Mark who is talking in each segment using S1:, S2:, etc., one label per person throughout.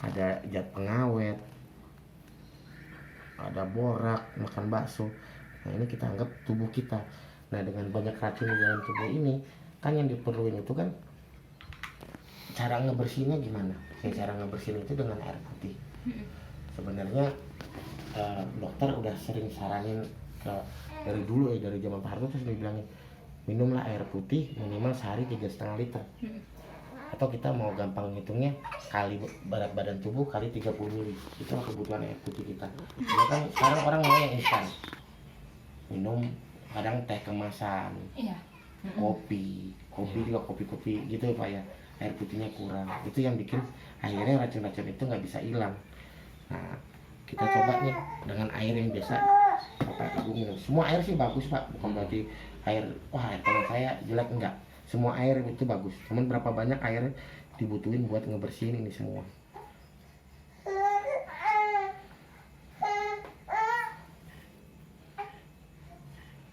S1: ada zat pengawet, ada borak, makan bakso. Nah ini kita anggap tubuh kita. Nah dengan banyak racun di dalam tubuh ini, kan yang diperluin itu kan cara ngebersihinnya gimana? Cara ngebersihin itu dengan air putih. Sebenarnya dokter udah sering saranin dari dulu ya, dari zaman Pak Harto terus dibilangin minumlah air putih minimal sehari 3,5 liter. Atau kita mau gampang hitungnya kali berat badan tubuh kali 30 mili, itulah kebutuhan air putih kita. Jadi kan sekarang orang mau yang instan, minum kadang teh kemasan, kopi juga kopi gitu ya Pak ya, air putihnya kurang, itu yang bikin akhirnya racun-racun itu nggak bisa hilang. Nah kita coba nih dengan air yang biasa Bapak Ibu minum. Semua air sih bagus Pak, bukan berarti air wah air tangan saya jelek, enggak. Semua air itu bagus, cuman berapa banyak air dibutuhin buat ngebersihin ini semua.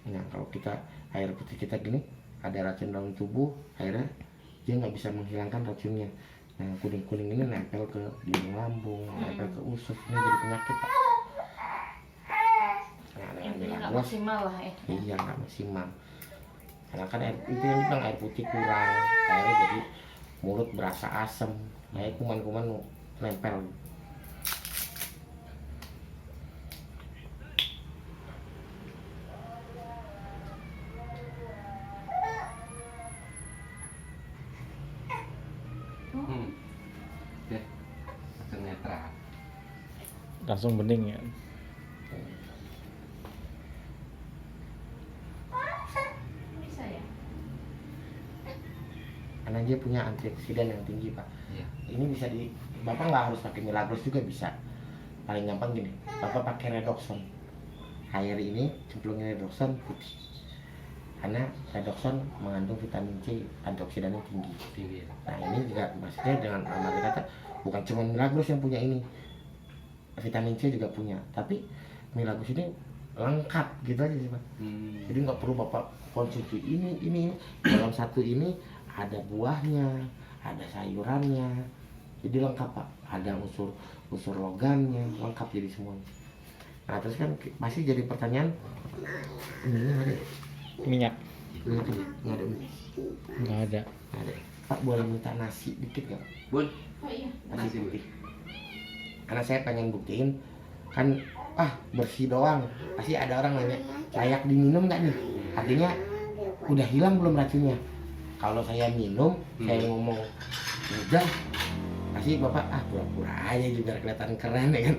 S1: Nah kalau kita air putih kita gini ada racun dalam tubuh, akhirnya dia nggak bisa menghilangkan racunnya. Nah kuning-kuning ini nempel ke dinding lambung, nempel ke usus, ini jadi penyakit Pak. Nah dengan
S2: nggak maksimal lah ya.
S1: Iya nggak maksimal. Karena kan itu yang bilang air putih kurang, akhirnya jadi mulut berasa asam, kayak kuman-kuman nempel.
S3: Langsung bening ya.
S1: Karena dia punya antioksidan yang tinggi Pak. Iya. Ini bisa Bapak nggak harus pakai Milagros juga bisa. Paling gampang gini, Bapak pakai Redoxon. Air ini cemplungin Redoxon putih. Karena Redoxon mengandung vitamin C, antioksidan yang tinggi. Nah ini juga maksudnya dengan arti kata bukan cuma Milagros yang punya ini, vitamin C juga punya. Tapi Milagros ini lengkap gitu aja sih Pak. Jadi nggak perlu Bapak konsumsi ini. Dalam satu ini ada buahnya, ada sayurannya, jadi lengkap Pak. Ada unsur logamnya, lengkap jadi semuanya. Nah terus kan masih jadi pertanyaan, ini ada
S3: Minyak
S1: nggak ada. Pak boleh minta nasi dikit nggak?
S4: Bun,
S1: Nasi putih. Karena saya pengen buktiin kan, bersih doang. Pasti ada orang nanya, layak diminum nggak nih? Artinya udah hilang belum racunnya? Kalau saya minum, saya ngomong udah, pasti Bapak pura-pura aja juga kelihatan keren ya kan.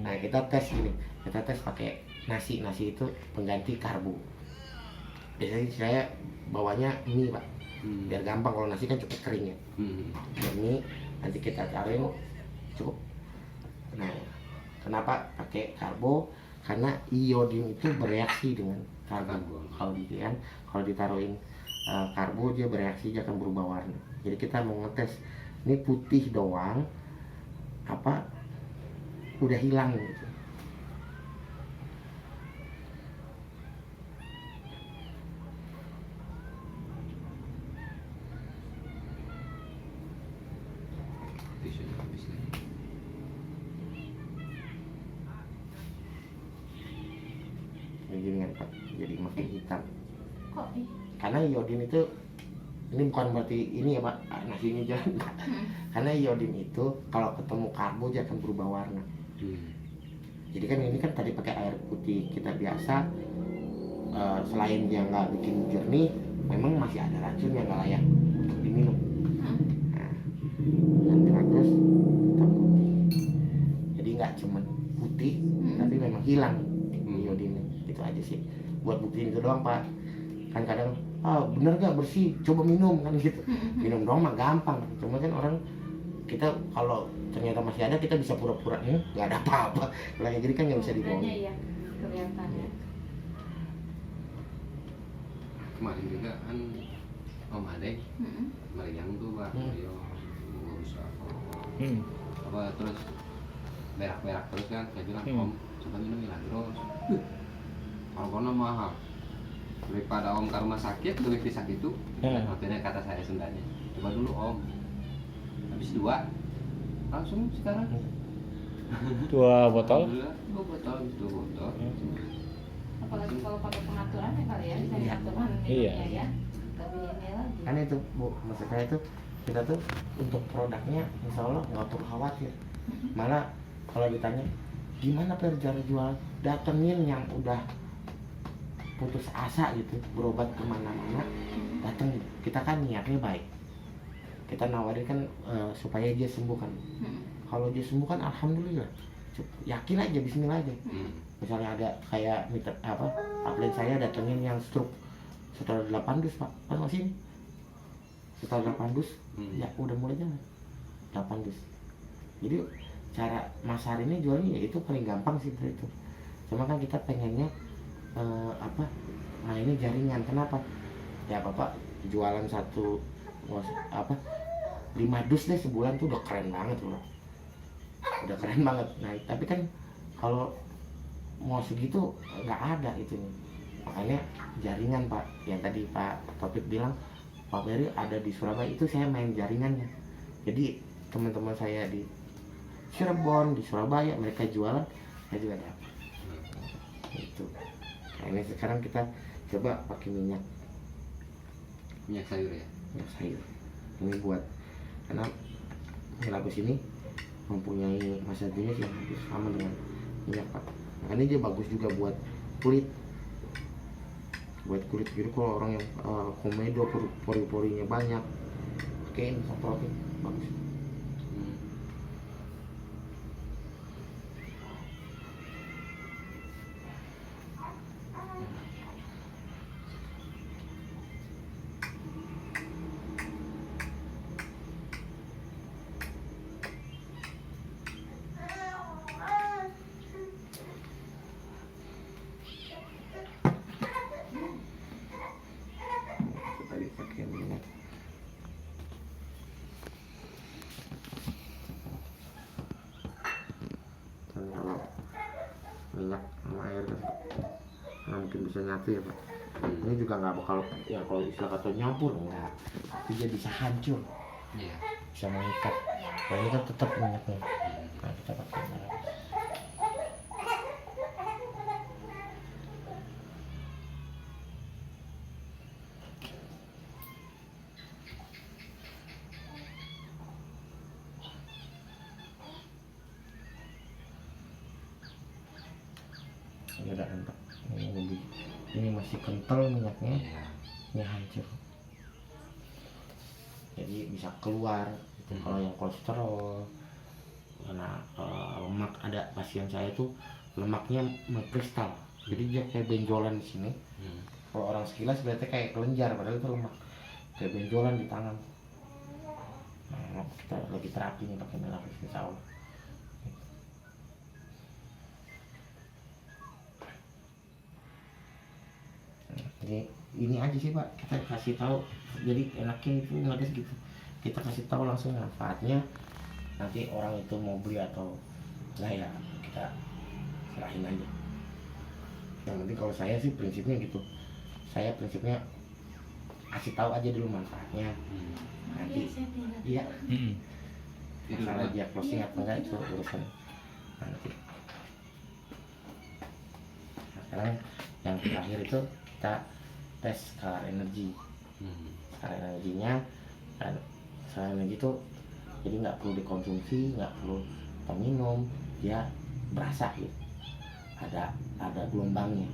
S1: Nah kita tes gini, kita tes pakai nasi itu pengganti karbo. Biasanya saya bawanya mie Pak, biar gampang. Kalau nasi kan cukup kering ya. Ini nanti kita taruhin cukup. Nah kenapa pakai karbo? Karena iodin itu bereaksi dengan karbo. Kalau ditaruhin karbo dia bereaksi, dia akan berubah warna. Jadi kita mau ngetes ini putih doang apa udah hilang gitu. Jadi kan Pak, jadi makin hitam.
S2: Kok
S1: Karena iodin itu, ini bukan berarti ini ya Pak, nasinya jangan. Karena iodin itu kalau ketemu karbo dia akan berubah warna. Jadi kan ini kan tadi pakai air putih kita biasa, selain dia nggak bikin jernih, memang masih ada racun yang nggak layak untuk diminum. Nah, yang terakhir hitam putih. Jadi nggak cuma putih, tapi memang hilang iodinnya. Itu aja sih. Buat buktiin itu doang Pak. Kan kadang bener gak bersih, coba minum kan gitu. Minum doang mah gampang, cuma kan orang kita kalau ternyata masih ada, kita bisa pura-pura nggak ada apa-apa. Jadi kan nggak bisa dibohong.
S2: Iya, kelihatannya.
S4: kemarin juga kan Om Ade, Mariang tuh Pak, ngurus apa terus berak-berak terus kan, saya bilang Om coba minum Milagros. Kalau mahal daripada Om ke rumah sakit lebih pisah itu. Maksudnya kata saya Sundanya, coba dulu Om, habis 2 langsung sekarang.
S3: 2 botol.
S4: Alhamdulillah 2 botol, 2 botol.
S2: Apalagi kalau pakai pengaturan ya kali ya, bisa
S1: Iya.
S2: diaturkan
S3: Iya.
S2: minumnya ya. Tapi ini lagi.
S1: Kan itu Bu, maksud saya itu kita tuh untuk produknya insya Allah nggak perlu khawatir. Malah kalau ditanya gimana per cara jual, datengin yang udah putus asa gitu, berobat kemana-mana, datengin. Kita kan niatnya baik, kita nawarin kan supaya dia sembuh kan. Kalau dia sembuh kan alhamdulillah, yakin aja, bismillah aja. Misalnya ada kayak upline saya datengin yang stroke setelah 8 dus pak, kan masih ini setelah 8 dus ya udah mulai jalan 8 dus. Jadi cara Mas Hari ini jualnya ya itu paling gampang sih itu. Cuma kan kita pengennya nah ini jaringan. Kenapa ya bapak jualan 5 dus deh sebulan tuh udah keren banget loh, udah keren banget. Nah tapi kan kalau mau segitu nggak ada itu nih, makanya jaringan pak yang tadi Pak Topik bilang Pak Ferry ada di Surabaya, itu saya main jaringannya. Jadi teman-teman saya di Cirebon, di Surabaya mereka jualan, saya juga dapat itu. Nah ini sekarang kita coba pakai minyak
S4: sayur ya.
S1: minyak sayur ini buat, karena Milagos ini mempunyai masa jenis yang hampir sama dengan minyak pak. Makanya dia bagus juga buat kulit, gitu. Kalau orang yang komedo pori-porinya banyak, pakai ini semprotin bagus. Tadi pakai minyak. Dan kalau minyak sama air kan nggak mungkin bisa nyatu ya pak. Ini juga nggak bakal ya kalau istilah kata nyampur enggak, tapi dia bisa hancur,
S4: Iya.
S1: bisa mengikat. Nah ini kan tetap minyaknya. Nah kita pakai minyak. Ini udah entak, ini masih kental minyaknya,
S4: Iya.
S1: ini hancur. Jadi bisa keluar gitu. Kalau yang kolesterol, karena lemak, ada pasien saya tuh lemaknya mengkristal, jadi dia kayak benjolan di sini. Kalau orang sekilas berarti kayak kelenjar, padahal itu lemak, kayak benjolan di tangan. Nah kita lagi terapi nih pakai Milagos insya Allah. Jadi ini aja sih pak, kita kasih tahu, jadi enaknya itu Milagos gitu, kita kasih tahu langsung manfaatnya. Nanti orang itu mau beli atau enggak ya kita serahin aja. Yang penting kalau saya sih prinsipnya gitu, saya prinsipnya kasih tahu aja dulu manfaatnya. Nanti iya masalah dia closing atau enggak itu urusan nanti. Nah, sekarang yang terakhir itu kita tes skala energi. Skala energinya kan, skala energi itu jadi nggak perlu dikonsumsi, nggak perlu kita minum, dia berasa gitu, ada gelombangnya.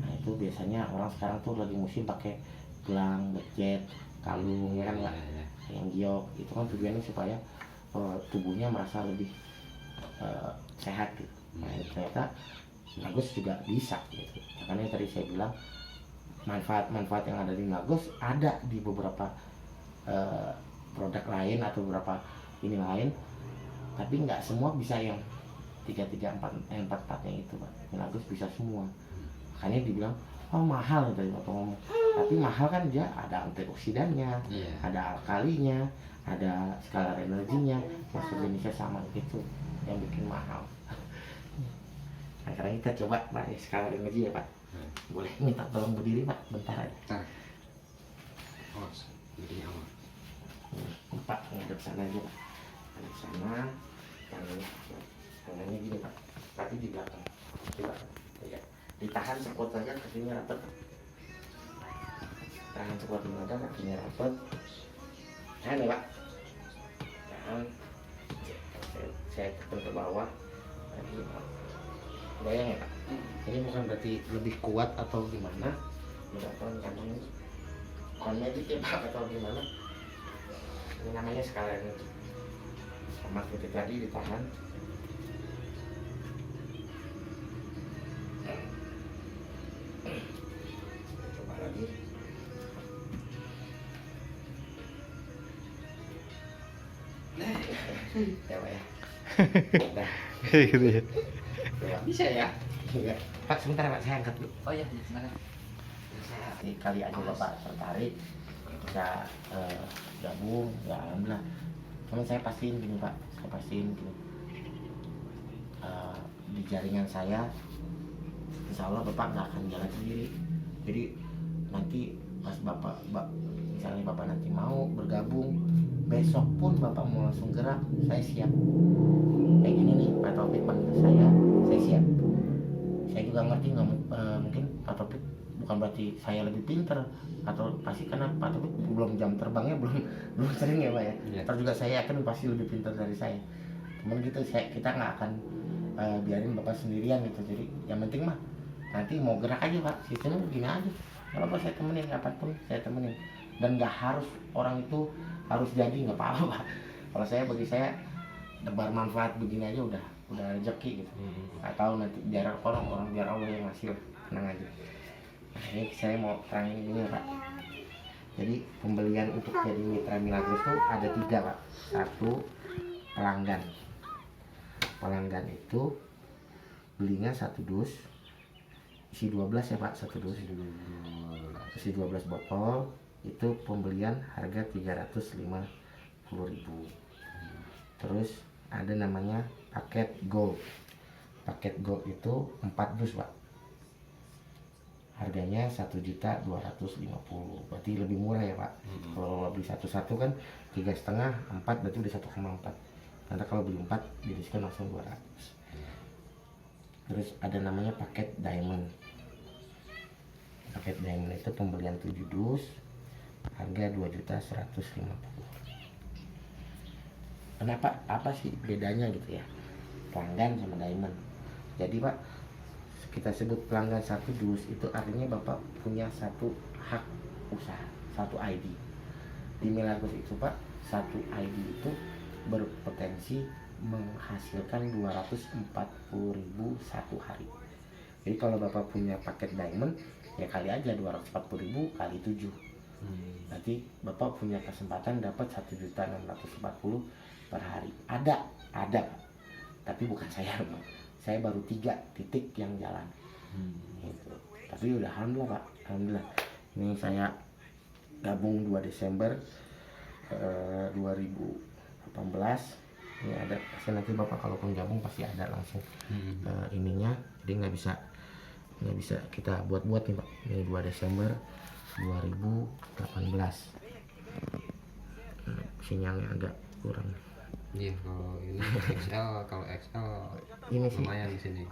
S1: Nah itu biasanya orang sekarang tuh lagi musim pakai gelang, budget, kalung ya kan pak, yang giok itu kan tujuannya supaya tubuhnya merasa lebih sehat gitu. Nah ternyata Milagos juga bisa gitu. Makanya tadi saya bilang manfaat yang ada di Milagos ada di beberapa produk lain atau beberapa ini lain, tapi nggak semua bisa yang 4-4-nya itu pak. Milagos bisa semua, makanya dibilang oh mahal tadi waktu ngomong, tapi mahal kan dia ada antioksidannya, ada alkalinya, ada skala energinya, masuk jenisnya sama, itu yang bikin mahal. Nah sekarang kita coba pak skala energi ya pak. Boleh minta tolong berdiri pak bentar aja.
S4: Oh, jadi awal.
S1: Pak ngadep sana aja pak. di sana, tangannya gini Pak, tapi di belakang, ya. Ditahan sekuat saja, kakinya rapat, tahan sekuat tenaga, kakinya rapat, tahan ya Pak, tahan, saya tekan ke bawah, lagi bayang ya Pak, ini bukan berarti lebih kuat atau gimana, misalkan kantong kosmetik ya Pak atau gimana, ini namanya sekalian sama seperti tadi ditahan. Coba lagi. Ya Pak ya. Nah,
S3: Gitu ya.
S1: ya, bisa ya. Iya. Pak sebentar Pak, saya angkat dulu.
S4: Oh iya, silakan.
S1: Saya kali aja Bapak tertarik bisa gabung, ya alhamdulillah. Cuman saya pastiin gini Pak, saya pastiin gini. Di jaringan saya, insya Allah Bapak nggak akan jalan sendiri. Jadi nanti pas misalnya Bapak nanti mau bergabung, besok pun Bapak mau langsung gerak, saya siap. Kayak gini nih, Pak Taufik panggil saya siap. Saya juga ngerti mungkin Pak Taufik bukan berarti saya lebih pinter atau pasti karena Pak Taufik belum jam terbangnya belum sering ya Pak ya. Terus juga saya yakin pasti lebih pinter dari saya. Cuman gitu kita nggak akan biarin Bapak sendirian gitu. Jadi yang penting mah nanti mau gerak aja Pak, sistemnya begini aja. Kalau Bapak saya temenin, kapanpun saya temenin. Dan nggak harus orang itu harus jadi, nggak apa-apa Pak. Kalau bagi saya nebar manfaat begini aja udah rezeki gitu. Nggak tahu nanti biar orang biar Allah yang ngasih, tenang aja. Nah, ini saya mau terangin ini ya Pak. Jadi pembelian untuk jadi mitra Milagros itu ada 3 Pak. 1, pelanggan. Pelanggan itu belinya 1 dus isi 12 ya Pak, 1 dus isi 12 botol, itu pembelian harga 350.000. Terus ada namanya paket gold. Paket gold itu 4 dus Pak, harganya 1.250.000, berarti lebih murah ya Pak. Kalau beli satu-satu kan 3,5, 4 berarti udah 1,4. Nanti kalau beli 4 didiskon langsung 200. Terus ada namanya paket diamond. Paket diamond itu pembelian 7 dus, harga 2.150.000. Kenapa? Apa sih bedanya gitu ya, pelanggan sama diamond? Jadi Pak, kita sebut pelanggan 1 dus itu artinya Bapak punya 1 hak usaha, 1 ID. Di Milagros itu Pak, 1 ID itu berpotensi menghasilkan 240.000 satu hari. Jadi kalau Bapak punya paket diamond, ya kali aja 240.000 kali 7. Nanti Bapak punya kesempatan dapat 1.640.000 per hari. Ada Pak. Tapi bukan saya Pak. Saya baru 3 titik yang jalan. Gitu. Tapi udah alhamdulillah Pak. Alhamdulillah. Ini saya gabung 2 Desember 2018. Ini ada, saya nanti Bapak kalaupun gabung pasti ada langsung ininya. Jadi nggak bisa kita buat-buat nih Pak. Ini 2 Desember 2018. Sinyalnya agak kurang.
S4: Iya, kalau ini kalau XL
S1: Ini sih
S4: lumayan di sini.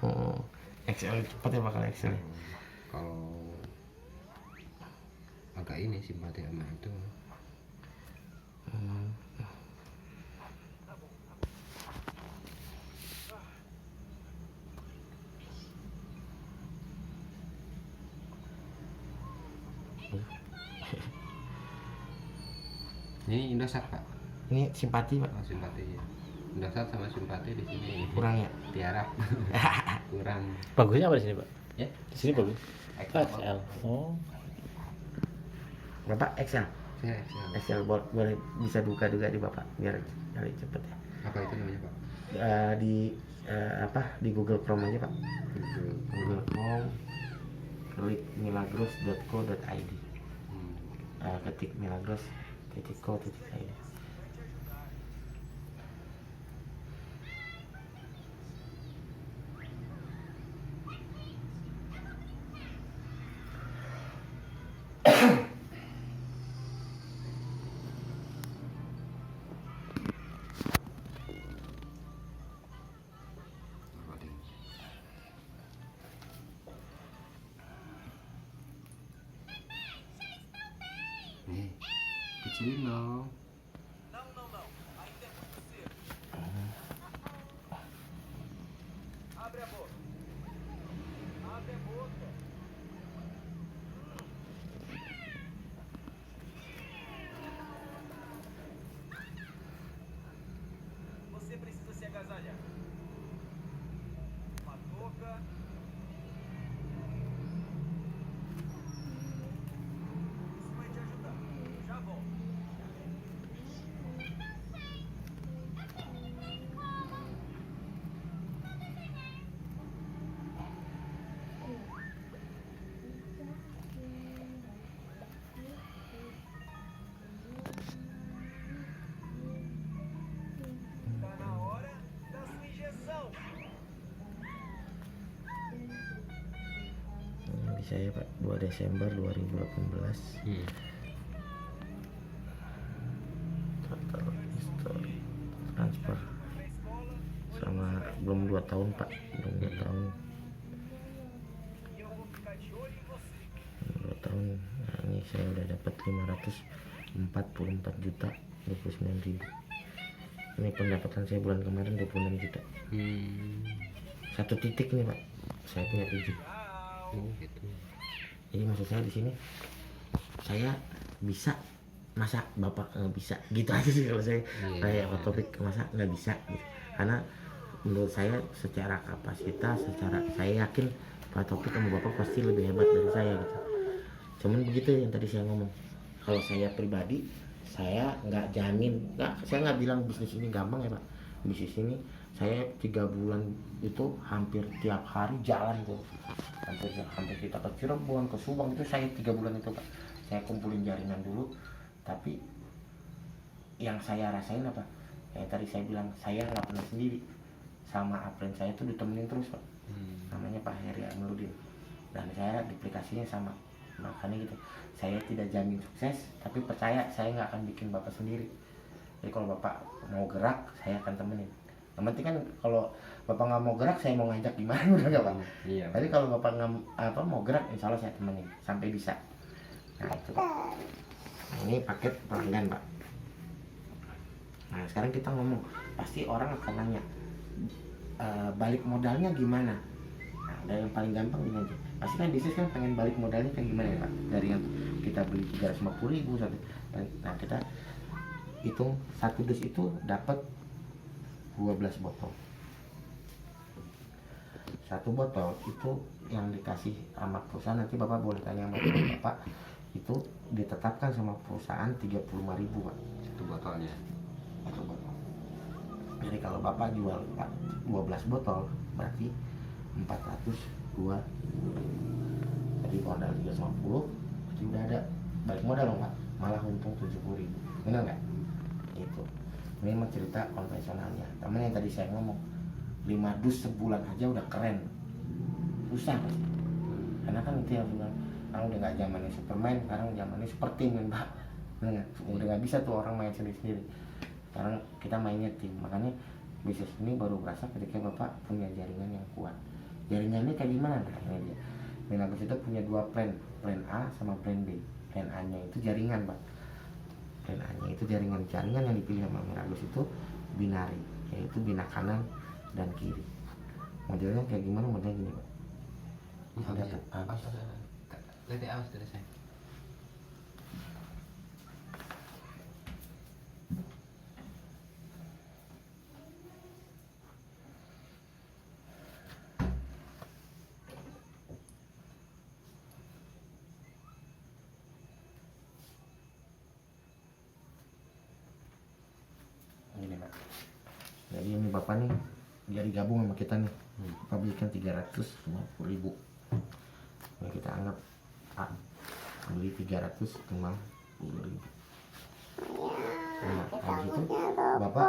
S1: XL cepat ya Pak kalau XL.
S4: Kalau agak ini simpati sama itu. Ini Indosat Pak.
S1: Ini simpati Pak.
S4: Oh, simpati. Indosat sama simpati di sini
S1: Kurang ya?
S4: tiarap. Kurang.
S3: Bagusnya apa di sini Pak?
S4: Ya.
S3: Di sini bagus.
S4: XL.
S3: XL. Oh.
S1: Bapak XL.
S4: Saya XL.
S1: XL boleh bisa duga-duga di Bapak biar cari cepet ya.
S4: Apa itu namanya Pak?
S1: Di Google Chrome aja Pak. Google Chrome, klik milagros.co.id. Ketik milagros.co.id.
S4: disusuin dong.
S5: Você precisa se agasalhar. Uma touca. Isso vai te ajudar. Já volto. Tá na hora da sua injeção.
S1: Ini saya Pak, 2 Desember 2018. Total history transfer sama belum 2 tahun Pak, belum 2 tahun.
S5: E eu vou ficar de olho em você.
S1: 2 tahun. Nah, ini saya udah dapat 544 juta 29.000. Ini pendapatan saya bulan kemarin 26 juta. Satu titik nih Pak, saya punya 7.
S4: Oh gitu.
S1: Jadi maksud saya di sini, saya bisa, masa bapak nggak bisa, gitu aja sih kalau saya. Kayak Pak Topik, masa nggak bisa gitu. Karena menurut saya secara kapasitas, secara saya yakin Pak Topik sama bapak pasti lebih hebat dari saya gitu. Cuman begitu yang tadi saya ngomong, kalau saya pribadi saya nggak jamin, saya nggak bilang bisnis ini gampang ya Pak. Bisnis ini saya 3 bulan itu hampir tiap hari jalan tuh, hampir kita ke Cirebon, ke Subang, itu saya 3 bulan itu Pak. Saya kumpulin jaringan dulu, tapi yang saya rasain apa? Yang tadi saya bilang, saya nggak pernah sendiri, sama apren saya tuh ditemenin terus Pak. Namanya Pak Heri Ameludin, dan saya duplikasinya sama. Makanya gitu, saya tidak jamin sukses, tapi percaya saya nggak akan bikin bapak sendiri. Jadi kalau bapak mau gerak, saya akan temenin. Yang penting kan kalau bapak nggak mau gerak, saya mau ngajak gimana udah nggak Pak.
S4: Iya.
S1: Tapi kalau bapak nggak mau gerak, insya Allah saya temenin sampai bisa. Nah itu Pak. Nah, ini paket pelanggan Pak. Nah sekarang kita ngomong, pasti orang akan nanya, balik modalnya gimana? Nah dari yang paling gampang ini aja. Pasti kan bisnis kan pengen balik modalnya kan gimana ya Pak? Dari yang kita beli 350.000 satu. Nah kita hitung satu dus itu dapat 12 botol. Satu botol itu yang dikasih sama perusahaan, nanti bapak boleh tanya sama bapak, itu ditetapkan sama perusahaan 35.000 Pak.
S4: Satu botolnya.
S1: Satu botol. Jadi kalau bapak jual 12 botol berarti 402. Jadi modal 350, jadi udah ada balik modal dong Pak, malah untung 70.000. Benar nggak? Itu. Ini mah cerita konvensionalnya. Temen yang tadi saya ngomong, 5 dus sebulan aja udah keren. Susah pasti. Karena kan itu yang bilang, sekarang udah nggak zamannya Superman, sekarang zamannya super team kan Pak. Benar nggak? Udah nggak bisa tuh orang main sendiri-sendiri. Sekarang kita mainnya tim. Makanya bisnis ini baru berasa ketika bapak punya jaringan yang kuat. Jaringannya kayak gimana? Nah, ini dia. Minagos itu punya 2 plan A sama plan B. Plan A nya itu jaringan Pak. Plan A nya itu jaringan yang dipilih sama Minagos itu binari, yaitu bina kanan dan kiri. Modelnya kayak gimana? Modelnya gini Pak. Ada
S4: Lihat awas dari saya.
S1: Gini Pak. Jadi ini bapak nih jadi gabung sama kita nih. Bapak belikan 350.000. Ini kita anggap A, beli 350.000. Nah habis itu bapak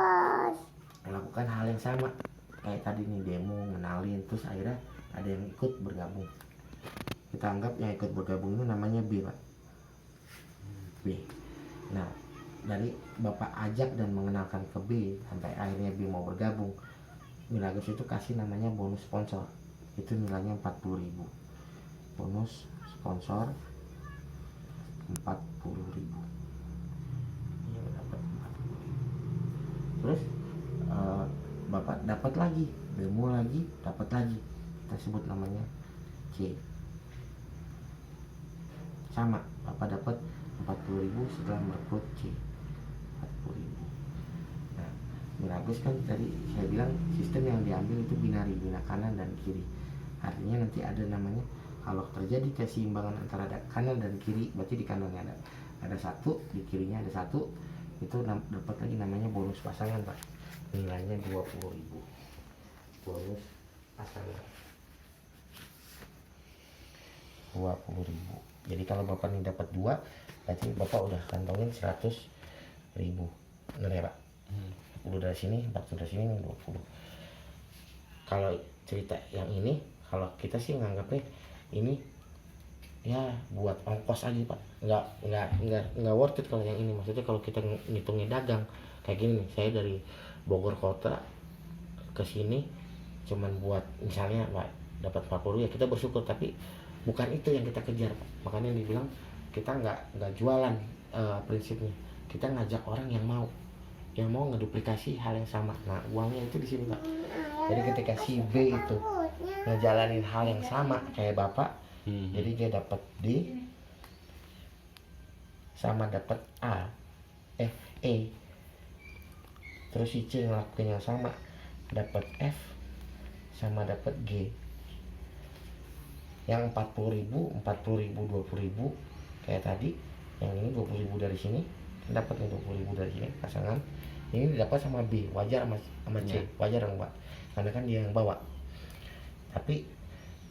S1: melakukan hal yang sama kayak tadi nih, demo, ngenalin, terus akhirnya ada yang ikut bergabung. Kita anggap yang ikut bergabung itu namanya B Pak. B. Nah dari bapak ajak dan mengenalkan ke B sampai akhirnya B mau bergabung, Minagos itu kasih namanya bonus sponsor. Itu nilainya 40.000. Bonus sponsor 40.000. terus bapak dapat lagi demo lagi, dapat lagi, kita sebut namanya C. Sama, bapak dapat 40.000 setelah merekrut C, 40.000. Nah, Miragus kan tadi saya bilang sistem yang diambil itu binari, bina kanan dan kiri. Artinya nanti ada namanya, kalau terjadi keseimbangan antara kanan dan kiri, berarti di kanannya ada satu, di kirinya ada satu, itu dapat lagi namanya bonus pasangan, Pak. Nilainya 20.000. Bonus pasangan 20.000. Jadi kalau bapak ini dapat 2, berarti bapak udah kantongin 100.000. Benar ya, Pak? 10 dari sini, 40 dari sini, 20. Kalau cerita yang ini, kalau kita sih nganggapnya ini ya buat ongkos aja, Pak. Nggak worth it kalau yang ini. Maksudnya kalau kita ngitungnya dagang kayak gini nih, saya dari Bogor kota ke sini cuman buat misalnya Pak dapat 40, ya kita bersyukur, tapi bukan itu yang kita kejar, Pak. Makanya dibilang kita nggak jualan, prinsipnya kita ngajak orang yang mau ngeduplikasi hal yang sama. Nah, uangnya itu di sini, Pak. Jadi ketika si B itu ngejalanin hal yang sama kayak bapak, jadi dia dapat D sama dapat E, terus si C ngelakuin yang sama, dapat F sama dapat G. Yang 40.000, 20.000 kayak tadi, yang ini 20.000 dari sini, dapat nih 20.000 dari sini pasangan. Ini didapat sama B, wajar sama C, wajar dong, Pak, karena kan dia yang bawa. Tapi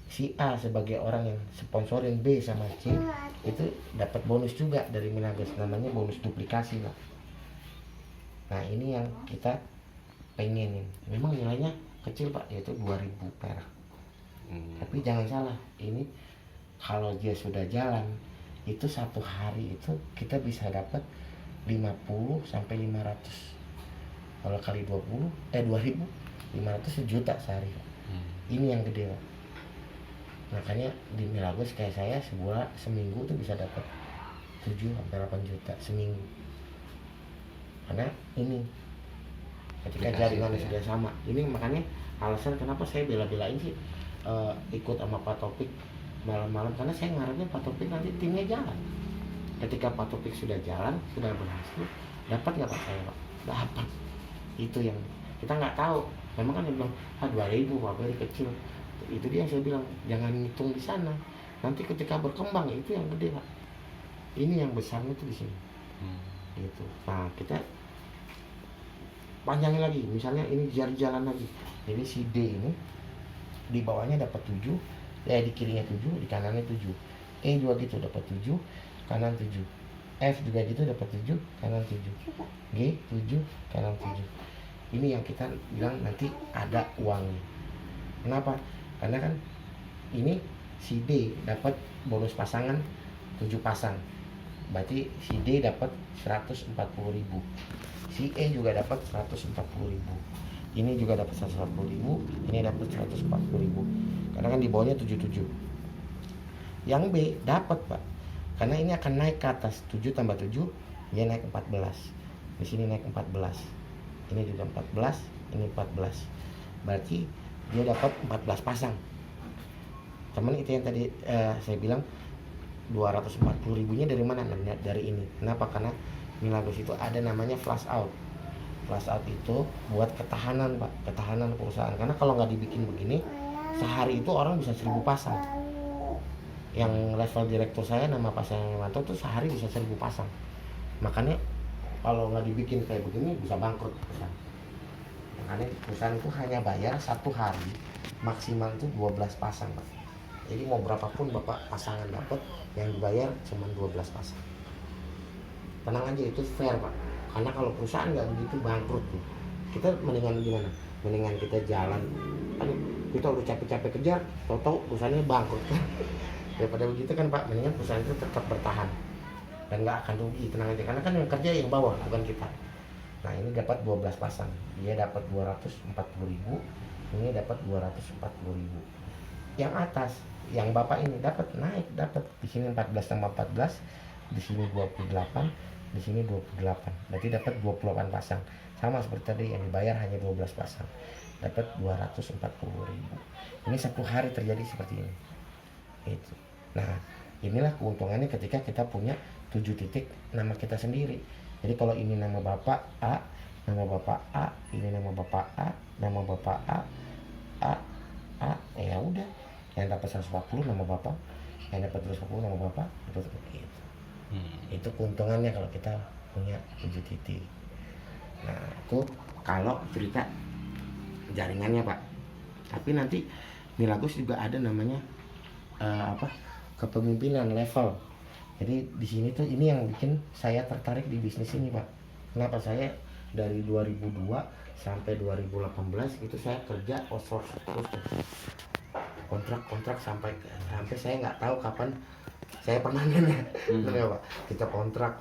S1: si A sebagai orang yang sponsorin B sama C itu dapat bonus juga dari Minagas, namanya bonus duplikasi, Pak. Nah, ini yang kita pengenin. Memang nilainya kecil, Pak, yaitu 2.000 perak. Tapi jangan salah, ini kalau dia sudah jalan itu satu hari itu kita bisa dapat 50 sampai 500. Kalau kali 2.000, 500 sejuta sehari. Ini yang gede, Pak. Makanya di Milagos kayak saya seminggu tuh bisa dapat 7 sampai 8 juta seminggu. Karena ini ketika jaringannya sudah sama. Ini makanya alasan kenapa saya bela-belain sih ikut sama Pak Topik malam-malam, karena saya ngarepnya Pak Topik nanti timnya jalan. Ketika Pak Topik sudah jalan, sudah berhasil, dapat nggak Pak saya, Pak? Dapat. Itu yang kita nggak tahu. Memang kan dia bilang 2.000 Pak Beri kecil. Itu dia yang saya bilang jangan ngitung di sana. Nanti ketika berkembang itu yang gede, Pak. Ini yang besarnya itu di sini. Gitu. Nah, kita panjangin lagi. Misalnya ini jalan lagi. Jadi si D ini di bawahnya dapat 7, di kirinya 7, di kanannya 7. E juga gitu dapat 7, kanan 7. F juga gitu dapat 7, kanan 7. G 7, kanan 7. Ini yang kita bilang nanti ada uangnya. Kenapa? Karena kan ini si D dapat bonus pasangan 7 pasang. Berarti si D dapat 140.000. Si E juga dapat 140.000. Ini juga dapat 140.000, ini dapat 140.000. Karena kan di bawahnya 77. Yang B dapat, Pak. Karena ini akan naik ke atas 7 tambah 7, dia naik 14. Di sini naik 14. Ini juga 14, ini 14. Berarti dia dapat 14 pasang. Teman itu yang tadi saya bilang 240.000-nya dari mana? Dari ini. Kenapa? Karena Milagos itu ada namanya flash out. Flash out itu buat ketahanan, Pak, ketahanan perusahaan. Karena kalau nggak dibikin begini, sehari itu orang bisa 1.000 pasang. Yang level direktur saya nama Pak Sayangimanto tuh sehari bisa 1.000 pasang. Makanya kalau nggak dibikin kayak begini bisa bangkrut perusahaan. Makanya perusahaan itu hanya bayar satu hari maksimal itu 12 pasang, Pak. Jadi mau berapapun Bapak pasangan dapat, yang dibayar cuma 12 pasang. Tenang aja, itu fair, Pak. Karena kalau perusahaan nggak begitu bangkrut nih. Kita mendingan gimana? Mendingan kita jalan. Aduh, kita udah capek-capek kejar, tahu-tahu perusahaannya bangkrut. Daripada begitu kan, Pak, mendingan perusahaan itu tetap bertahan dan nggak akan rugi. Tenang aja, karena kan yang kerja yang bawah, bukan kita. Nah, ini dapat 12 pasang. Dia dapat 240.000, ini dapat 240.000. Yang atas, yang Bapak ini dapat naik, dapat di sini 14 tambah 14, di sini 28, di sini 28, berarti dapat 28 pasang. Sama seperti tadi yang dibayar hanya 12 pasang, dapat 240.000. Ini satu hari terjadi seperti ini. Itu. Nah, inilah keuntungannya ketika kita punya 7 titik nama kita sendiri. Jadi kalau ini nama Bapak A, nama Bapak A, ini nama Bapak A, nama Bapak A, ya udah. Yang dapat 140 nama Bapak, yang dapat 240 nama Bapak, gitu. Itu keuntungannya kalau kita punya 7 titik. Nah, itu kalau cerita jaringannya, Pak. Tapi nanti Milagros juga ada namanya kepemimpinan level. Jadi di sini tuh ini yang bikin saya tertarik di bisnis ini, Pak. Kenapa saya dari 2002 sampai 2018 itu saya kerja outsource terus kontrak sampai saya nggak tahu kapan saya pernah Pak. Kita kontrak.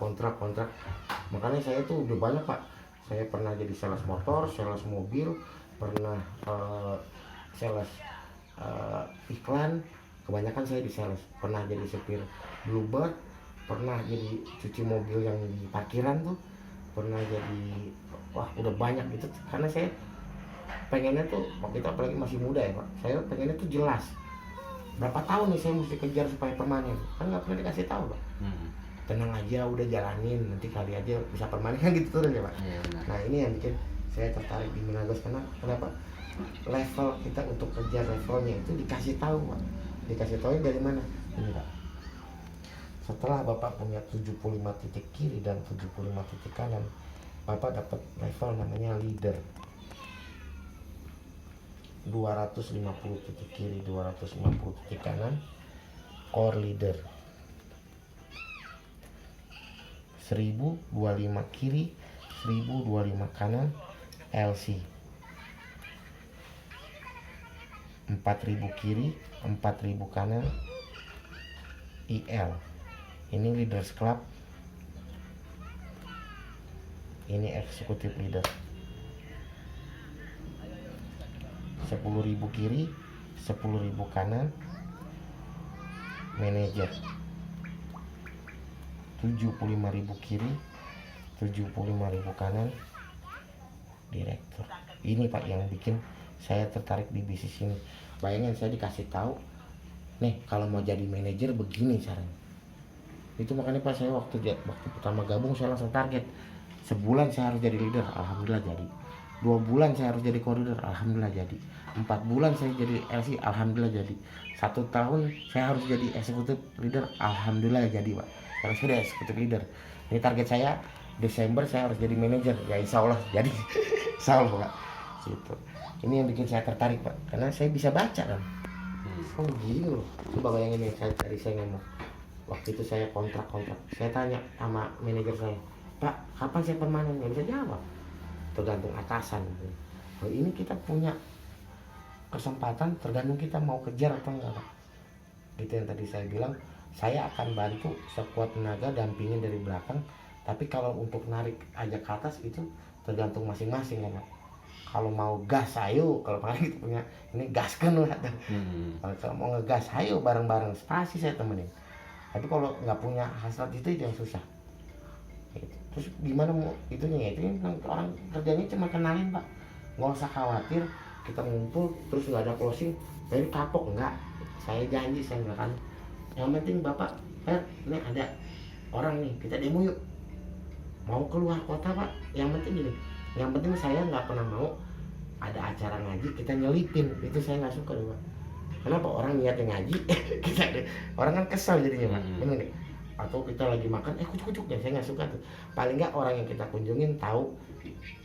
S1: Makanya saya tuh udah banyak, Pak. Saya pernah jadi sales motor, sales mobil, pernah sales iklan. Kebanyakan saya di sales. Pernah jadi supir Bluebird, pernah jadi cuci mobil yang di parkiran tuh, pernah jadi udah banyak gitu. Karena saya pengennya tuh waktu itu apalagi masih muda ya, Pak. Saya pengennya tuh jelas. Berapa tahun nih saya mesti kejar supaya permanen? Kan nggak pernah dikasih tahu, Pak. Tenang aja, udah jalanin, nanti kali aja bisa permanen kan gitu terus ya, Pak. Nah, ini yang bikin saya tertarik di Milagros. Kenapa? Level kita untuk kejar levelnya itu dikasih tahu, Pak. Dikasih tahu dari mana? Ini, Pak. Setelah Bapak punya 75 titik kiri dan 75 titik kanan, Bapak dapat level namanya leader. 250 titik kiri, 250 titik kanan, core leader. 1025 kiri, 1025 kanan, LC. 4000 kiri, 4000 kanan, IL. Ini leaders club, ini executive leader. 10.000 kiri, 10.000 kanan, manager. 75.000 kiri, 75.000 kanan, direktur. Ini, Pak, yang bikin saya tertarik di bisnis ini. Bayangin saya dikasih tahu, nih kalau mau jadi manajer begini caranya. Itu makanya, Pak, saya waktu pertama gabung saya langsung target. Sebulan saya harus jadi leader, alhamdulillah jadi. 2 bulan saya harus jadi koridor, alhamdulillah jadi. 4 bulan saya jadi LC, alhamdulillah jadi. 1 tahun saya harus jadi eksekutif leader, alhamdulillah jadi, Pak. Karena sudah eksekutif leader. Ini target saya Desember saya harus jadi manajer, ya insya Allah jadi. Insya Allah, Pak. Gitu. Ini yang bikin saya tertarik, Pak, karena saya bisa baca kan. Oh gini loh. Coba bayangin nih, saya ngomong. Waktu itu saya kontrak. Saya tanya sama manajer saya, Pak, kapan saya permanen? Nggak bisa jawab. Tergantung atasan. Oh, ini kita punya kesempatan, tergantung kita mau kejar atau enggak, Pak. Gitu yang tadi saya bilang, saya akan bantu sekuat tenaga, dampingin dari belakang. Tapi kalau untuk narik aja ke atas itu tergantung masing-masing, kan, Pak. Kalau mau gas, ayo. Kalau paling kita punya ini gaskan lah. Kalau mau ngegas, ayo bareng-bareng. Pasti saya temenin. Tapi kalau nggak punya hasrat itu yang susah. Gitu. Terus gimana mau itunya? Itu kan orang kerjanya cuma kenalin, Pak. Nggak usah khawatir kita ngumpul terus nggak ada closing, jadi kapok enggak. Saya janji saya nggak akan. Yang penting Bapak, ini ada orang nih, kita demo yuk. Mau keluar kota, Pak. Yang penting gini. Yang penting saya nggak pernah mau ada acara ngaji kita nyelipin. Itu saya nggak suka, Pak. Kenapa orang niatnya ngaji, orang kan kesal jadinya, Pak. Bener nih. Atau kita lagi makan, kucuk-kucuk ya, saya nggak suka tuh. Paling nggak orang yang kita kunjungin tahu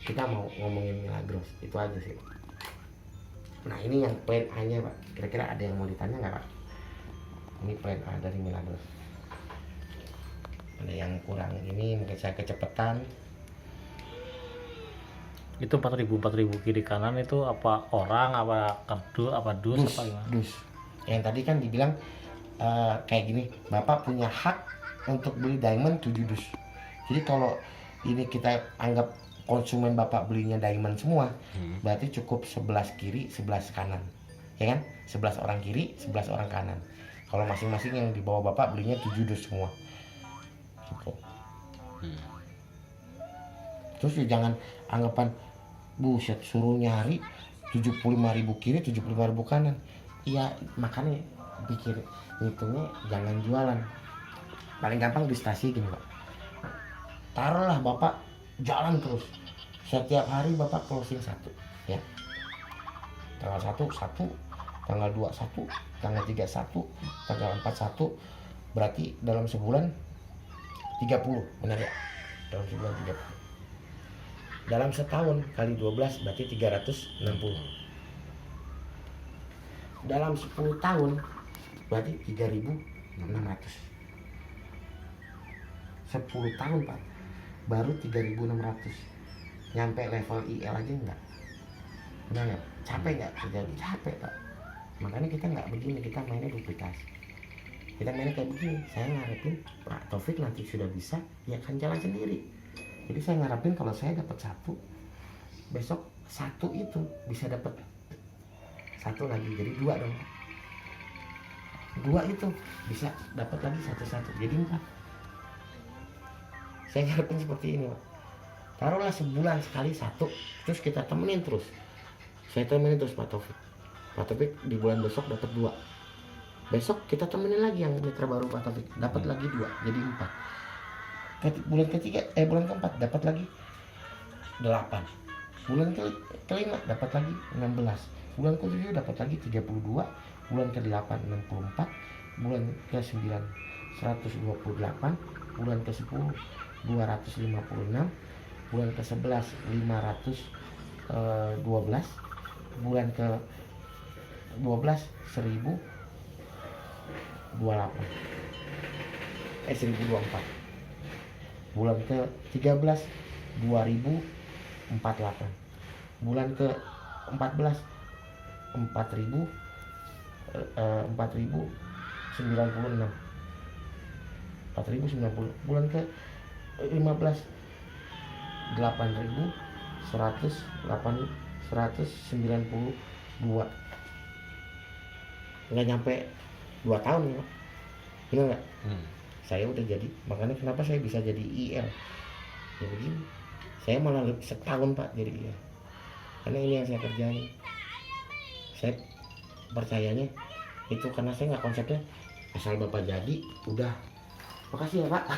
S1: kita mau ngomongin Milagros, itu aja sih. Nah, ini yang plan A-nya, Pak. Kira-kira ada yang mau ditanya nggak, Pak? Ini plan A dari Milagros. Ada yang kurang ini, mungkin saya kecepatan.
S3: Itu 4.000 kiri kanan itu apa orang, apa kerdus, apa dus, apa gimana?
S1: Dus. Yang tadi kan dibilang kayak gini, Bapak punya hak untuk beli diamond 7 dus. Jadi kalau ini kita anggap konsumen Bapak belinya diamond semua, berarti cukup 11 kiri, 11 kanan. Ya kan? 11 orang kiri, 11 orang kanan. Kalau masing-masing yang di bawah Bapak belinya 7 dus semua. Gitu. Terus ya jangan anggapan buset suruh nyari 75.000 kiri 75.000 kanan. Iya makanya pikir hitungnya jangan jualan. Paling gampang ilustrasi gini Pak, taruhlah Bapak jalan terus setiap hari Bapak closing 1 ya, tanggal 1 tanggal 2 1, tanggal 3 1, tanggal 4 1, berarti dalam sebulan 30, benar ya? Dalam sebulan 30. Dalam setahun kali 12 berarti 360. Dalam 10 tahun berarti 3.600. 10 tahun Pak baru 3.600. Nyampe level IL aja enggak. Benar nggak? Capek nggak terjadi? Capek Pak. Makanya kita nggak begini, kita mainnya duplikasi. Kita mainnya kayak begini. Saya ngarepin Pak Taufik nanti sudah bisa, ya kan jalan sendiri. Jadi saya ngarepin kalau saya dapat 1, besok 1 itu bisa dapat 1 lagi, jadi 2 dong. 2 itu bisa dapat lagi 1, jadi 4. Saya ngarepin seperti ini Pak. Taruhlah sebulan sekali 1, terus kita temenin terus. Saya temenin terus Pak Taufik. Pak Taufik di bulan besok dapat 2. Besok kita temenin lagi yang mitra baru Pak Taufik, dapat lagi 2, jadi 4. Bulan ketiga, bulan keempat dapat lagi 8. Bulan kelima dapat lagi 16. Bulan ke-7 dapat lagi 32. Bulan ke-8 64. Bulan ke-9 128. Bulan ke-10 256. Bulan ke-11 512. Bulan ke-12 1028. 1024. Bulan ke-13 2048. Bulan ke-14 4096. Bulan ke-15 8.192. Nggak nyampe 2 tahun ya Pak. Bener nggak? Saya udah jadi, makanya kenapa saya bisa jadi IL ya begini. Saya malah setahun Pak jadi IL, karena ini yang saya kerjain. Saya percayanya itu karena saya nggak konsepnya asal Bapak jadi udah makasih ya Pak,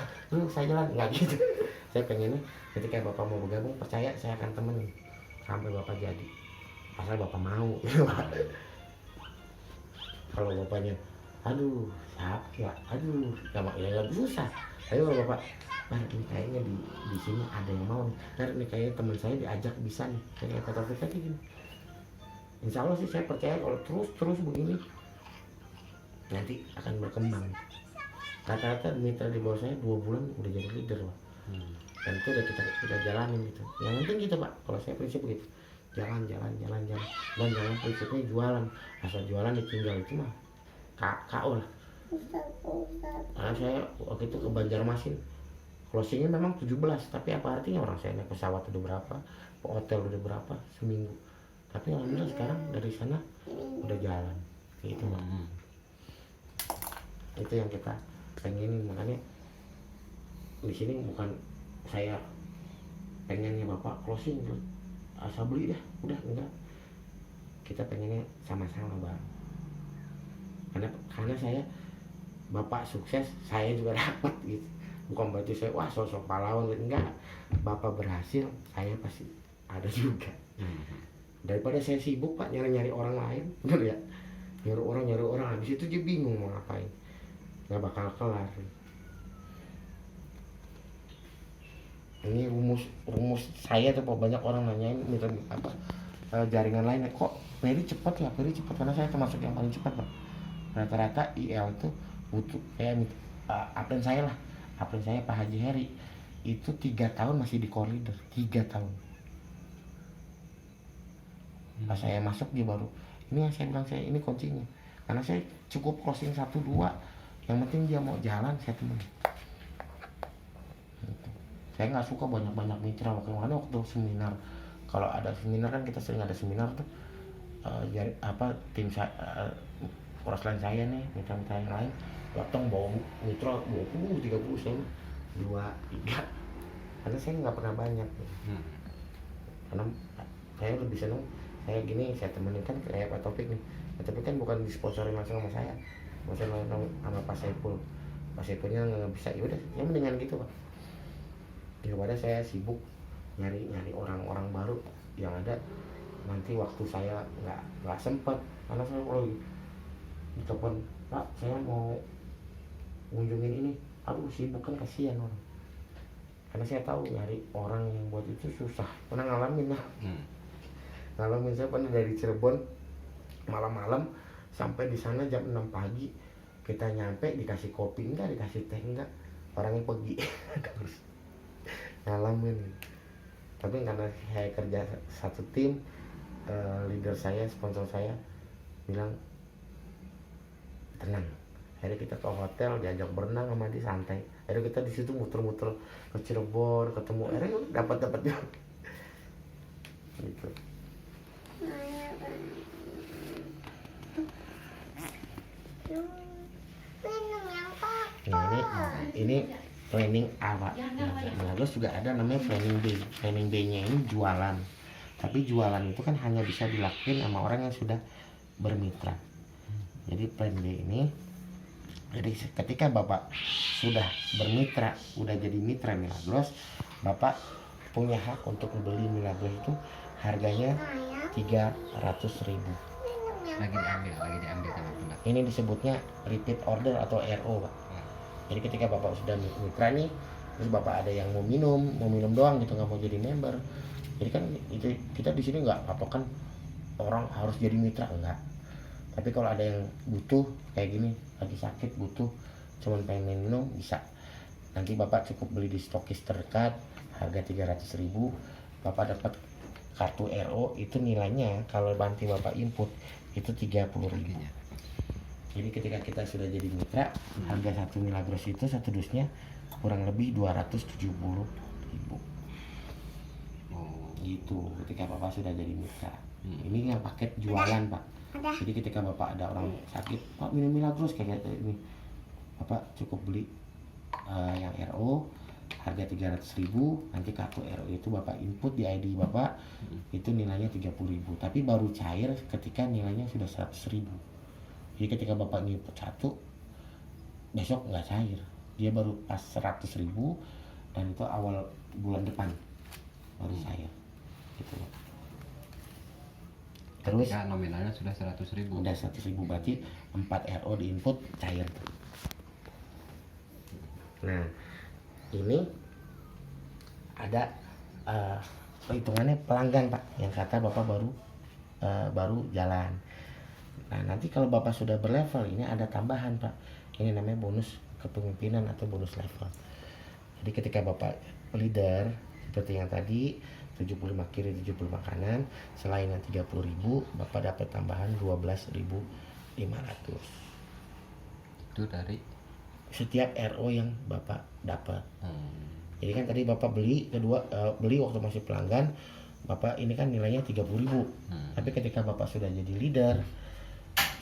S1: saya jalan, nggak gitu. Saya pengennya ketika Bapak mau bergabung, percaya saya akan temenin sampai Bapak jadi, asal Bapak mau gitu Pak. Kalau Bapaknya aduh siapa, aduh nggak susah. Ayo Bapak, nah ini kayaknya di sini ada yang mau nih. Nah ini kayaknya teman saya diajak bisa nih, kayak kata Taufik tadi gini. Insya Allah sih saya percaya kalau terus begini nanti akan berkembang. Rata-rata mitra di bawah saya 2 bulan udah jadi leader Pak. Dan itu udah kita jalanin gitu. Yang penting gitu Pak, kalau saya prinsip begitu, jalan. Dan jangan prinsipnya jualan, asal jualan ditinggal itu mah KO lah. Karena saya waktu itu ke Banjarmasin, closingnya memang 17, tapi apa artinya orang saya naik pesawat udah berapa, hotel udah berapa seminggu, tapi alhamdulillah sekarang dari sana udah jalan gitu Pak. Itu yang kita pengenin, makanya di sini bukan saya pengennya Bapak closing asal beli dah udah, enggak. Kita pengennya sama-sama Bang, karena saya Bapak sukses, saya juga dapat gitu. Bukan berarti saya wah sosok pahlawan, enggak. Bapak berhasil, saya pasti ada juga. Daripada saya sibuk Pak nyari orang lain, bener ya, nyari orang habis itu dia bingung mau ngapain, nggak bakal kelar. Ini rumus saya tuh banyak orang nanyain mitra apa jaringan lainnya kok Peri cepat ya, karena saya termasuk yang paling cepat Pak. Rata-rata IL itu butuh kayak upline saya Pak Haji Heri itu 3 tahun masih di core leader, 3 tahun. Pas saya masuk dia baru, ini yang saya bilang saya ini kuncinya, karena saya cukup closing 1-2, yang penting dia mau jalan saya temen. Gitu. Saya nggak suka banyak mitra. Waktu seminar, kalau ada seminar kan kita sering ada seminar tuh tim saya lain saya nih, mitra yang lain datang bawa mitra 20-30, saya 2-3 karena saya nggak pernah banyak. Karena saya lebih senang saya gini, saya temenin kan kayak Pak Topik nih. Pak Topik kan bukan disponsorin langsung sama saya, sponsorin langsung sama Pak Saiful. Pak Saifulnya nggak bisa, ya udah, ya mendingan gitu Pak. Daripada saya sibuk nyari orang-orang baru yang ada nanti waktu saya nggak sempat, karena saya kalau telepon Pak saya mau kunjungin ini, aduh sibuk kan, kasihan orang. Karena saya tahu nyari orang yang buat itu susah, pernah ngalamin lah. Ngalamin, saya pernah dari Cirebon malam-malam sampai di sana jam 6 pagi, kita nyampe dikasih kopi enggak, dikasih teh enggak, orangnya pergi. Ngalamin. Tapi karena saya kerja satu tim, leader saya, sponsor saya bilang tenang. Akhirnya kita ke hotel, diajak berenang sama dia, santai. Akhirnya kita di situ muter-muter ke Cirebon, ketemu, akhirnya dapat juga. Gitu. Nah, ini planning awal. Nah, terus juga ada namanya planning day. Planning day-nya ini jualan. Tapi jualan itu kan hanya bisa dilakukan sama orang yang sudah bermitra. Jadi plan day ini, jadi ketika Bapak sudah bermitra, udah jadi mitra Milagros, Bapak punya hak untuk membeli Milagros itu harganya 300.000.
S4: Lagi diambil sama pendak.
S1: Ini disebutnya repeat order atau RO Pak. Jadi ketika Bapak sudah mitra nih, terus Bapak ada yang mau minum doang gitu, nggak mau jadi member. Jadi kan itu kita di sini nggak patokan orang harus jadi mitra, enggak. Tapi kalau ada yang butuh kayak gini, lagi sakit butuh cuman pengen minum, bisa. Nanti Bapak cukup beli di stokis terdekat harga 300.000, Bapak dapat kartu RO, itu nilainya kalau nanti Bapak input itu 30.000. Jadi ketika kita sudah jadi mitra, harga satu Milagros itu satu dusnya kurang lebih 270.000. Gitu ketika Bapak sudah jadi mitra. Ini yang paket jualan Pak. Jadi ketika Bapak ada orang sakit, Pak minum Milagros kayak ini, Bapak cukup beli yang RO harga 300.000, nanti kartu RO itu Bapak input di ID Bapak, itu nilainya 30.000. Tapi baru cair ketika nilainya sudah 100.000. Jadi ketika Bapak input satu, besok nggak cair, dia baru pas 100.000 dan itu awal bulan depan baru cair. Gitu. Terus
S4: ya, nominalnya sudah 100.000.
S1: Udah 100.000 berarti 4 RO di input cair. Nah, ini ada hitungannya pelanggan Pak, yang kata Bapak baru jalan. Nah, nanti kalau Bapak sudah berlevel, ini ada tambahan Pak. Ini namanya bonus kepemimpinan atau bonus level. Jadi ketika Bapak leader seperti yang tadi 75 kiri 75 kanan, selain yang 30.000, Bapak dapat tambahan 12.500.
S4: Itu dari
S1: setiap RO yang Bapak dapat. Jadi kan tadi Bapak beli waktu masih pelanggan, Bapak ini kan nilainya 30.000. Tapi ketika Bapak sudah jadi leader,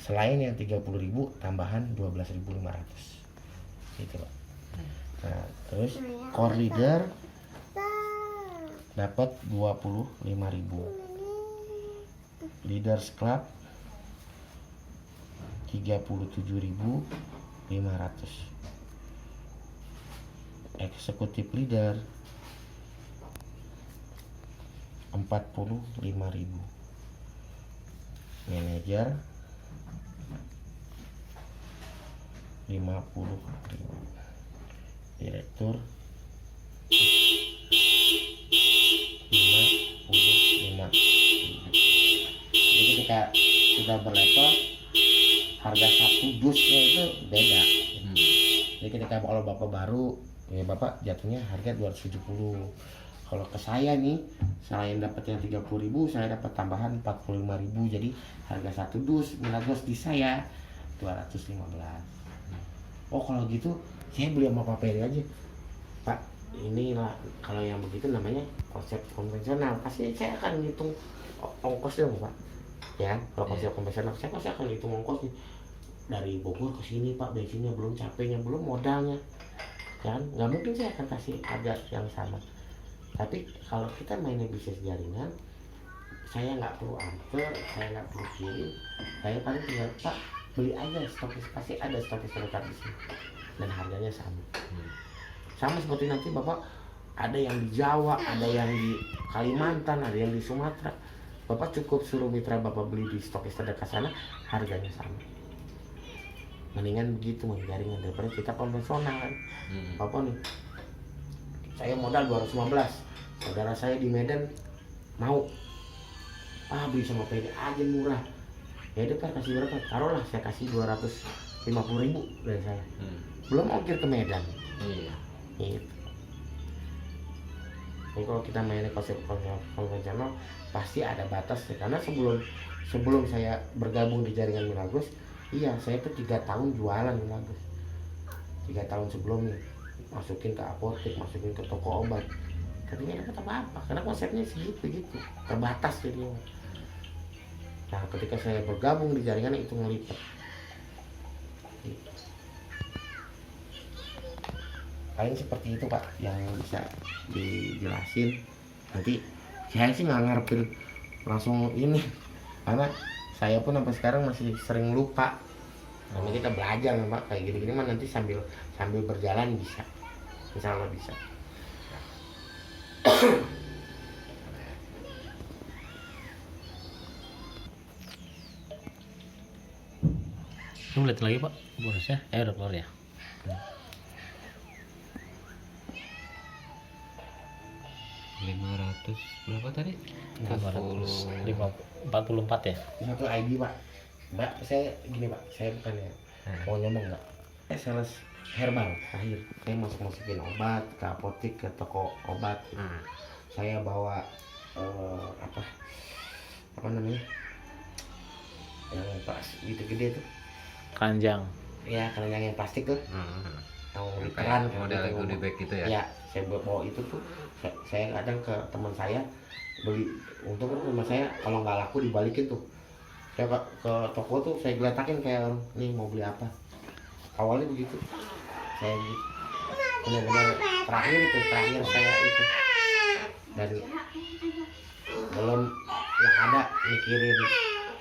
S1: selain yang 30.000 tambahan 12.500. Gitu Pak. Nah, terus core leader dapat 25.000. Leaders Club 37.500. Eksekutif leader 45.000. Manager 50.000. Direktur 55.000. Jadi ketika sudah berlevel, harga satu dusnya itu beda. Jadi ketika kalau Bapak baru, ya Bapak jatuhnya harga 270. Kalau ke saya nih, selain dapat yang 30.000, saya dapat tambahan 45.000. Jadi harga satu dus Milagros di saya 215. Oh kalau gitu saya beli sama Pak Peri aja Pak. Inilah kalau yang begitu namanya konsep konvensional. Pasti saya akan ngitung ongkosnya Pak. Ya, kalau konsep konvensional saya pasti akan ngitung ongkosnya. Dari Bogor ke sini Pak, bensinnya belum, capeknya belum, modalnya. Kan nggak mungkin saya akan kasih harga yang sama. Tapi kalau kita mainnya bisnis jaringan, saya nggak perlu antar, saya nggak perlu kirim, saya paling tinggal Pak beli aja stokis, pasti ada stokis terdekat di sini dan harganya sama. Sama seperti nanti Bapak ada yang di Jawa, ada yang di Kalimantan, ada yang di Sumatera. Bapak cukup suruh mitra Bapak beli di stokis terdekat sana, harganya sama. Mendingan begitu main jaringan daripada kita konvensional kan. Bapak nih, saya modal 215, saudara saya di Medan mau beli sama PD aja murah, ya udah Pak kasih berapa, taruhlah saya kasih 250.000 dari saya, belum ongkir ke Medan.
S4: Iya.
S1: Gitu. Jadi kalau kita mainnya konsep konvensional pasti ada batas ya. Karena sebelum saya bergabung di jaringan Milagros, iya saya tuh 3 tahun jualan Milagros, 3 tahun sebelumnya masukin ke apotek, masukin ke toko obat, tapi nggak dapat apa-apa karena konsepnya segitu gitu, terbatas jadinya. Nah ketika saya bergabung di jaringan itu ngelipat gitu. Paling seperti itu Pak yang bisa dijelasin. Nanti saya sih nggak ngarepin langsung ini, karena saya pun sampai sekarang masih sering lupa. Nanti kita belajar Pak, kayak gini-gini mah nanti sambil berjalan bisa, insya Allah bisa.
S3: Ini lihat lagi Pak, bonusnya, udah keluar ya.
S4: 500 berapa tadi?
S3: 44 ya.
S1: Satu ID Pak. Mbak, saya gini Pak, saya bukan ya mau ngomong nggak. Sales herbal akhir. Saya masukin obat ke apotek, ke toko obat. Saya bawa apa namanya? Yang pas gitu gede tuh.
S3: Keranjang.
S1: Ya, keranjang yang plastik tuh. Yang di
S4: Kayak
S1: keran
S4: model goodie bag gitu ya?
S1: Ya, saya bawa itu tuh. Saya kadang ke teman saya beli, untung kan teman saya kalau nggak laku dibalikin tuh. Saya ke toko tuh saya geletakin kayak orang, nih mau beli apa. Awalnya begitu. Saya benar-benar terakhir saya itu. Dan belum yang ada mikirin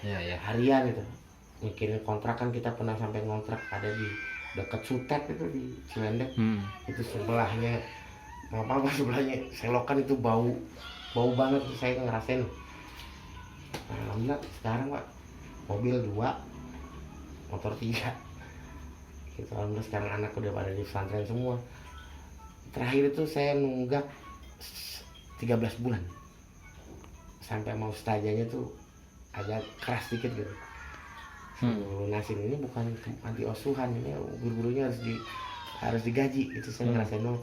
S4: Ya.
S1: harian itu. Mikirin kontrakan, kita pernah sampai ngontrak ada di dekat Sutet itu di Cilendek. Itu sebelahnya apa sebelahnya selokan itu bau banget, saya ngerasain. Nah, alhamdulillah sekarang Pak mobil 2, motor 3 gitu. Alhamdulillah sekarang anak udah pada di pesantren semua. Terakhir itu saya nunggak 13 bulan sampai mau stajanya tuh agak keras dikit gitu. Lunasin ini bukan anti asuhan, ini guru-gurunya harus digaji, itu saya ngerasain banget.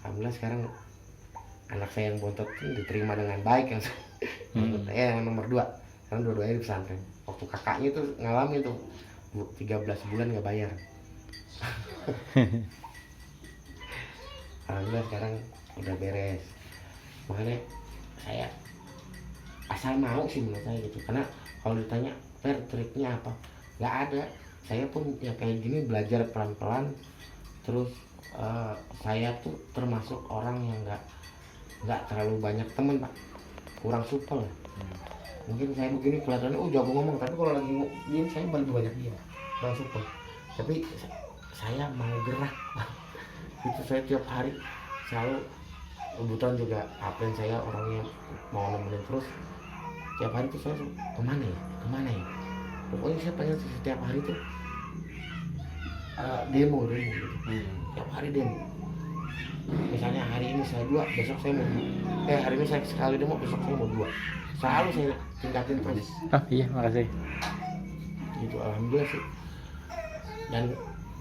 S1: Alhamdulillah sekarang anak saya yang bontot itu diterima dengan baik, yang nomor 2 sekarang dua-duanya di pesantren. Waktu kakaknya tuh ngalamin tuh 13 bulan nggak bayar. Alhamdulillah sekarang udah beres. Makanya saya asal mau sih menurut saya gitu, karena kalau ditanya triknya apa, nggak ada. Saya pun ya kayak gini belajar pelan-pelan. Terus saya tuh termasuk orang yang nggak terlalu banyak temen Pak, kurang supel. Mungkin saya begini kelihatannya jago ngomong, tapi kalau lagi gini saya lebih banyak dia, kurang supel. Tapi saya mau gerak. Itu saya tiap hari selalu, kebetulan juga apren saya orangnya mau nemenin terus. Tiap hari tuh saya kemana ya, pokoknya saya pengen setiap hari tuh demo gitu. Tiap hari demo. Misalnya hari ini saya 2, besok saya mau 2. Hari ini saya sekali demo, besok saya mau 2. Selalu saya tingkatin terus.
S3: Iya, makasih.
S1: Gitu, alhamdulillah sih. Dan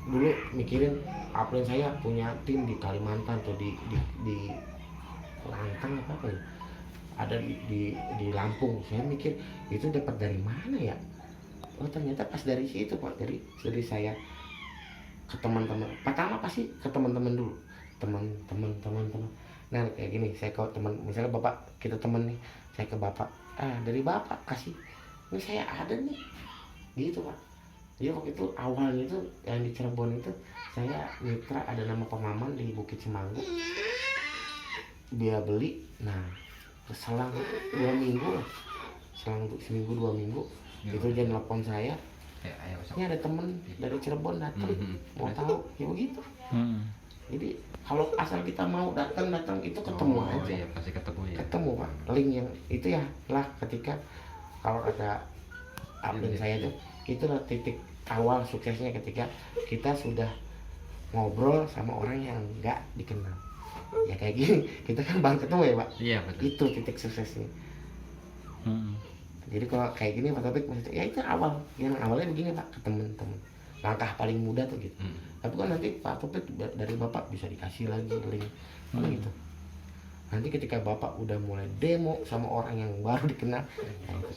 S1: dulu mikirin apren saya punya tim di Kalimantan atau di Lampung apa ya, ada di Lampung. Saya mikir itu dapat dari mana ya? Oh ternyata pas dari situ Pak, dari saya ke teman-teman. Pertama pasti ke teman-teman dulu, teman. Nah kayak gini, saya ke teman, misalnya bapak kita temen nih, saya ke bapak, dari bapak kasih, ini saya ada nih, gitu Pak. Jadi waktu itu awalnya itu yang di Cirebon itu saya mitra, ada nama Pemaman di Bukit Semanggu. dia beli, nah selang 2 minggu lah, selang seminggu 2 minggu itu dia nelpon saya, ini ada temen dari Cirebon datang mau tahu, ya begitu. Jadi kalau asal kita mau datang itu ketemu aja.
S4: Iya, pasti ketemu ya.
S1: Ketemu Pak, link yang itu ya lah ketika kalau ada admin saya tuh, itulah titik awal suksesnya ketika kita sudah ngobrol sama orang yang nggak dikenal. Ya kayak gini, kita kan baru ketemu ya Pak.
S4: Iya betul.
S1: Itu titik suksesnya. Jadi kalau kayak gini Pak Taufik maksudnya, ya itu awal, yang awalnya begini Pak, ke temen-temen. Langkah paling mudah tuh gitu. Tapi kan nanti Pak Taufik dari Bapak bisa dikasih lagi link, gitu. Nanti ketika Bapak udah mulai demo sama orang yang baru dikenal, nah itu